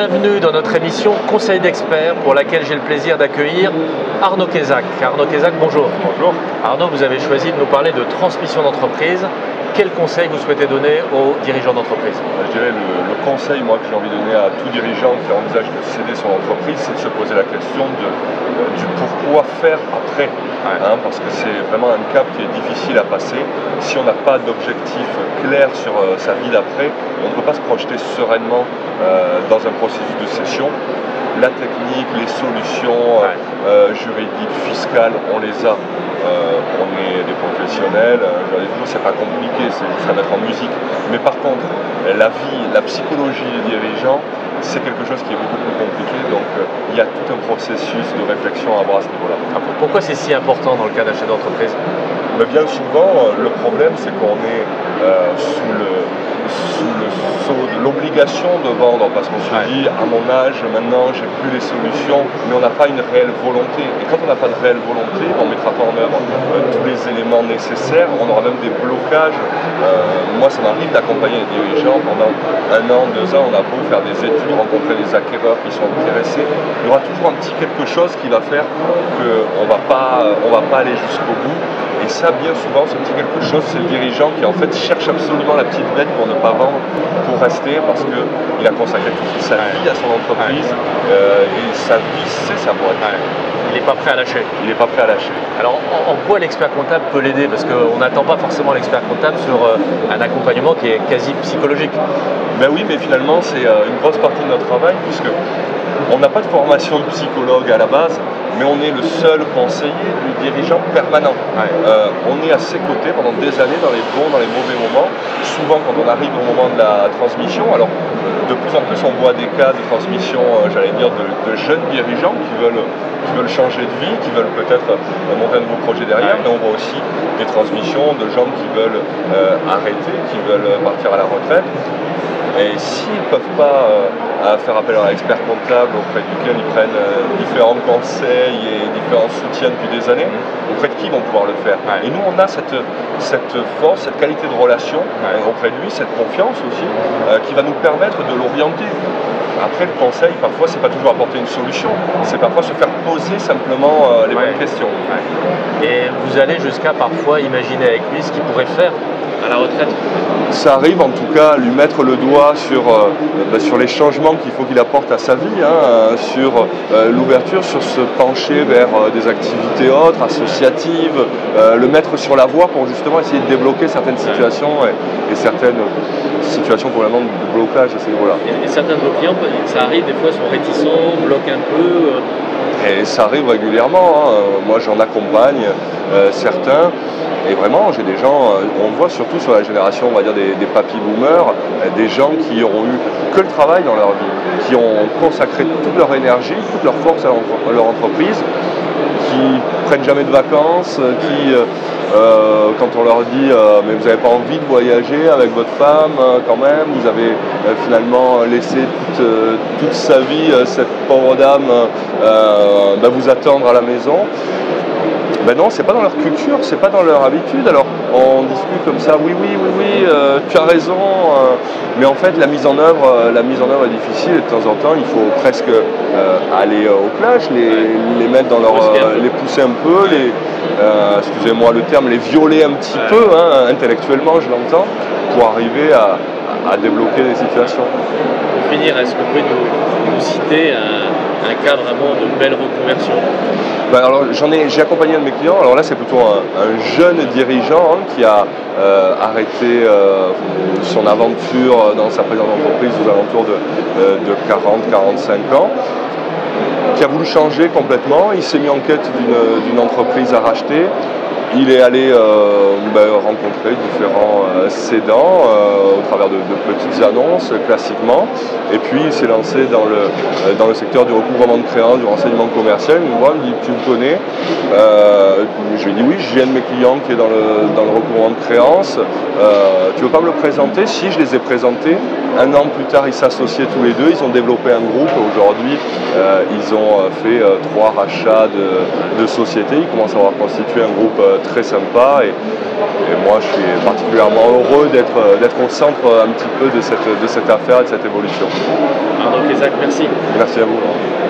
Bienvenue dans notre émission Conseil d'experts pour laquelle j'ai le plaisir d'accueillir Arnaud Quézac. Arnaud Quézac, bonjour. Bonjour. Arnaud, vous avez choisi de nous parler de transmission d'entreprise. Quel conseil vous souhaitez donner aux dirigeants d'entreprise? Je dirais le conseil que j'ai envie de donner à tout dirigeant qui envisage de céder son entreprise, c'est de se poser la question du pourquoi faire après. Parce que c'est vraiment un cap qui est difficile à passer. Si on n'a pas d'objectif clair sur sa vie d'après, on ne peut pas se projeter sereinement dans un processus de cession. La technique, les solutions juridiques, fiscales, on les a. On est des professionnels, je dis toujours, c'est pas compliqué, c'est juste à mettre en musique. Mais par contre, la vie, la psychologie des dirigeants, c'est quelque chose qui est beaucoup plus compliqué. Donc il y a tout un processus de réflexion à avoir à ce niveau-là. Pourquoi c'est si important dans le cas d'achat d'entreprise? Mais bien souvent, le problème, c'est qu'on est sous le sceau de l'obligation de vendre, parce qu'on se dit, à mon âge, maintenant, j'ai plus les solutions, mais on n'a pas une réelle volonté. Et quand on n'a pas de réelle volonté, on ne mettra pas en œuvre tous les éléments nécessaires, on aura même des blocages. Moi, ça m'arrive d'accompagner les dirigeants pendant 1 an, 2 ans, on a beau faire des études, rencontrer des acquéreurs qui sont intéressés, il y aura toujours un petit quelque chose qui va faire qu'on ne va pas aller jusqu'au bout. Et ça, bien souvent, ce petit quelque chose, c'est le dirigeant qui en fait cherche absolument la petite bête pour ne pas vendre, pour rester, parce qu'il a consacré toute sa vie à son entreprise, et sa vie, c'est sa boîte. Il n'est pas prêt à lâcher. Il n'est pas prêt à lâcher. Alors, en quoi l'expert comptable peut l'aider? Parce qu'on n'attend pas forcément l'expert comptable sur un accompagnement qui est quasi psychologique. Ben oui, mais finalement, c'est une grosse partie de notre travail, puisque on n'a pas de formation de psychologue à la base, mais on est le seul conseiller du dirigeant permanent. On est à ses côtés pendant des années, dans les bons, dans les mauvais moments. Souvent, quand on arrive au moment de la transmission, alors de plus en plus, on voit des cas de transmission, j'allais dire, de jeunes dirigeants qui veulent changer de vie, qui veulent peut-être monter un nouveau projet derrière, mais on voit aussi des transmissions de gens qui veulent arrêter, qui veulent partir à la retraite. Et s'ils ne peuvent pas faire appel à un expert comptable auprès duquel ils prennent différents conseils et différents soutiens depuis des années, auprès de qui ils vont pouvoir le faire? Et nous, on a cette force, cette qualité de relation auprès de lui, cette confiance aussi, qui va nous permettre de l'orienter. Après, le conseil, parfois, c'est pas toujours apporter une solution, c'est parfois se faire poser simplement les bonnes questions. Et vous allez jusqu'à parfois imaginer avec lui ce qu'il pourrait faire à la retraite? Ça arrive en tout cas à lui mettre le doigt sur les changements qu'il faut qu'il apporte à sa vie, sur l'ouverture, sur se pencher vers des activités autres, associatives, le mettre sur la voie pour justement essayer de débloquer certaines situations et certaines situations probablement de blocage à ce niveau-là. Et certains de vos clients, ça arrive des fois, sont réticents, bloquent un peu Et ça arrive régulièrement. Moi, j'en accompagne certains. Et vraiment, j'ai des gens, on le voit surtout sur la génération, on va dire, des papy-boomers, des gens qui auront eu que le travail dans leur vie, qui ont consacré toute leur énergie, toute leur force à leur entreprise, qui prennent jamais de vacances, qui, quand on leur dit mais vous n'avez pas envie de voyager avec votre femme quand même, vous avez finalement laissé toute sa vie, cette pauvre dame, vous attendre à la maison. Ben non, c'est pas dans leur culture, c'est pas dans leur habitude. Alors on discute comme ça, oui, tu as raison, mais en fait la mise en œuvre est difficile et de temps en temps il faut presque aller au clash, les mettre dans leur, les pousser un peu, excusez-moi le terme, les violer un petit peu, intellectuellement je l'entends, pour arriver à débloquer les situations. Pour finir, est-ce que vous pouvez nous citer un cas vraiment de belle reconversion? Alors j'ai accompagné un de mes clients, alors là c'est plutôt un jeune dirigeant qui a arrêté son aventure dans sa présente entreprise aux alentours de 40-45 ans, qui a voulu changer complètement. Il s'est mis en quête d'une entreprise à racheter. Il est allé rencontrer différents cédants au travers de petites annonces classiquement, et puis il s'est lancé dans le secteur du recouvrement de créances, du renseignement commercial. Il me dit tu me connais? Je lui ai dit oui, j'ai un de mes clients qui est dans le recouvrement de créances, tu veux pas me le présenter? Si, je les ai présentés, Un an plus tard, ils s'associaient tous les deux, ils ont développé un groupe. Aujourd'hui, ils ont fait 3 rachats de sociétés. Ils commencent à avoir constitué un groupe très sympa. Et moi, je suis particulièrement heureux d'être au centre un petit peu de cette affaire et de cette évolution. Arnaud Quézac, merci. Merci à vous.